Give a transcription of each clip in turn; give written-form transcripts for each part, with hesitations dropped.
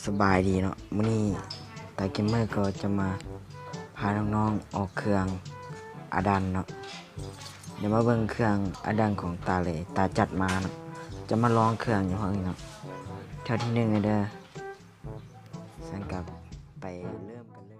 สบายดีเนาะมื้อนี้ตาเกมเมอร์ก็จะมาพาน้องๆออกเครื่องอดันเนาะเดี๋ยวมาเบิ่งเครื่องอดันของตาเลยตาจัดมาเนาะจะมาลองเครื่องอยู่ห้องนี้เนาะแถวที่1เลยเด้อสังกับไปเริ่มกันเลย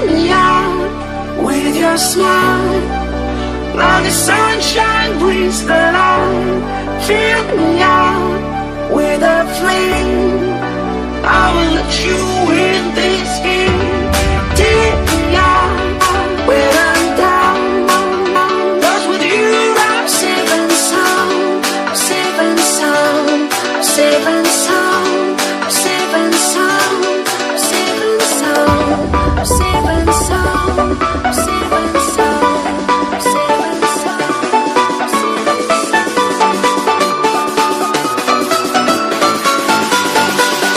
me out with your smile. Now the sunshine brings the light. Fill me out with a flame. I will let you in this game. Take me out when I'm down. 'Cause with you I'm safe and sound. I'm safe and sound. I'm safe and sound. I'm safe and sound. I'm safe and sound. I'm safe and sound. I'm safe and sound. I'm safe and sound.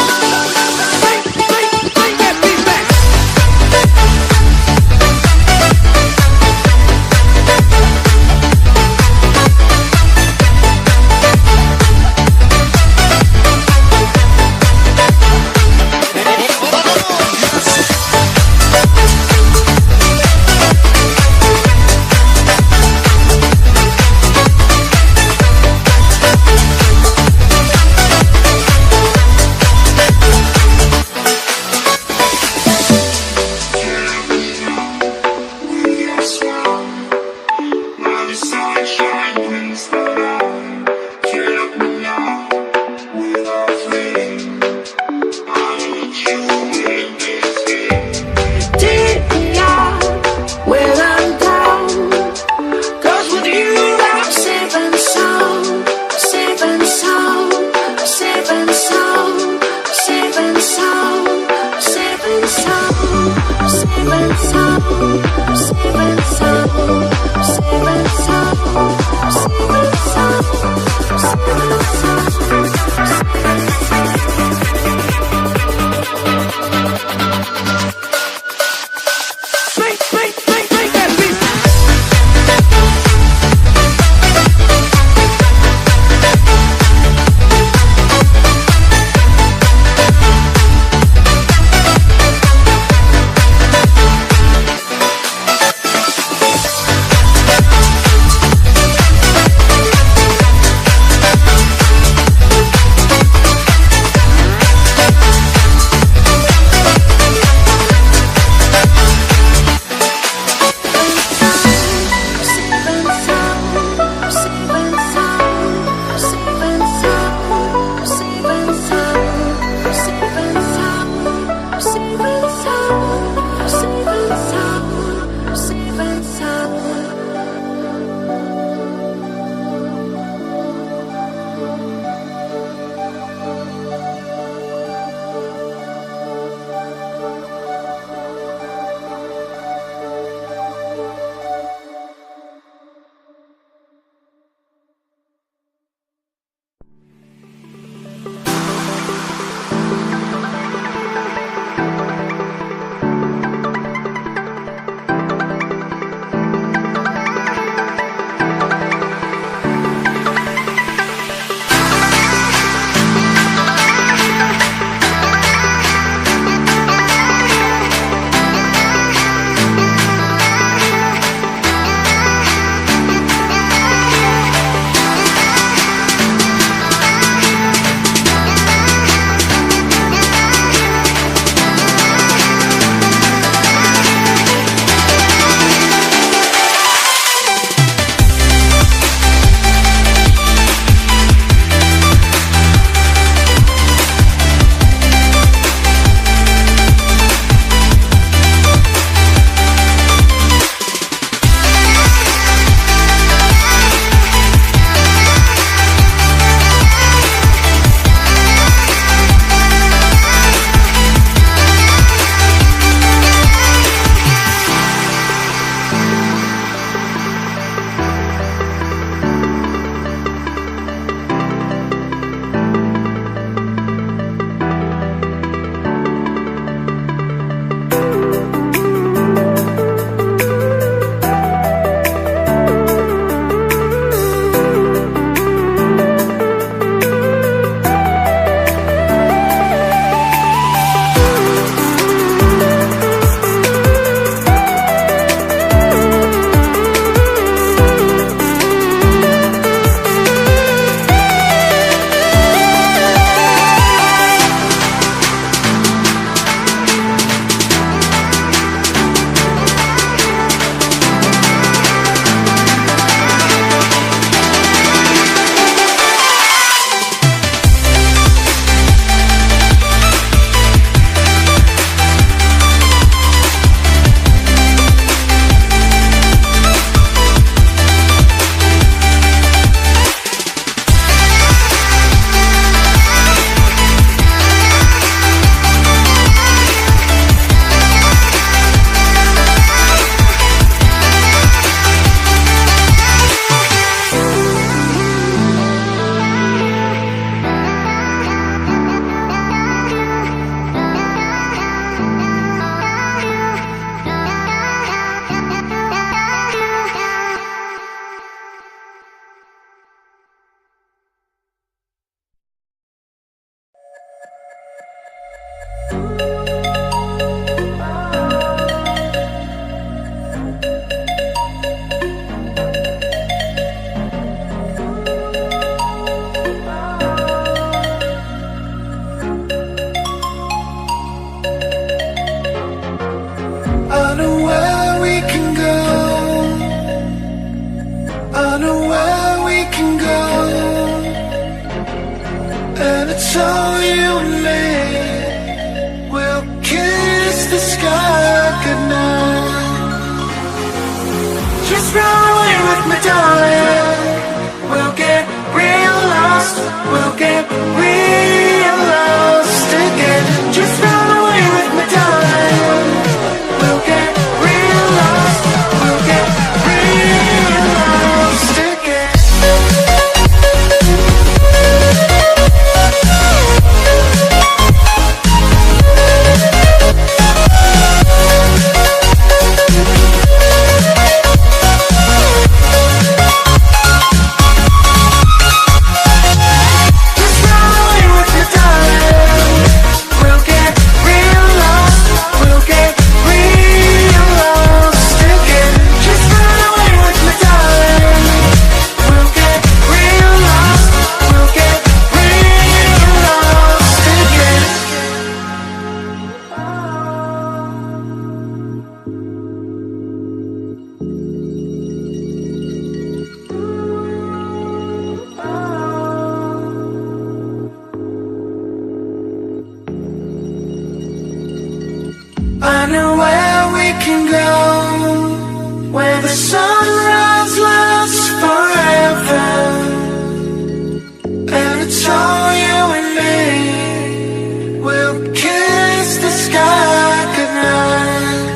We'll kiss the sky goodnight.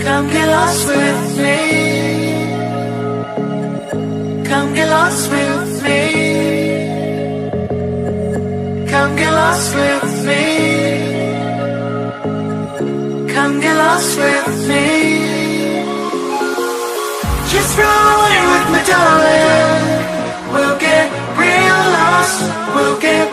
Come get lost with me. Come get lost with me. Come get lost with me. Come get lost with me. Just run away with me, darling. We'll get real lost. We'll get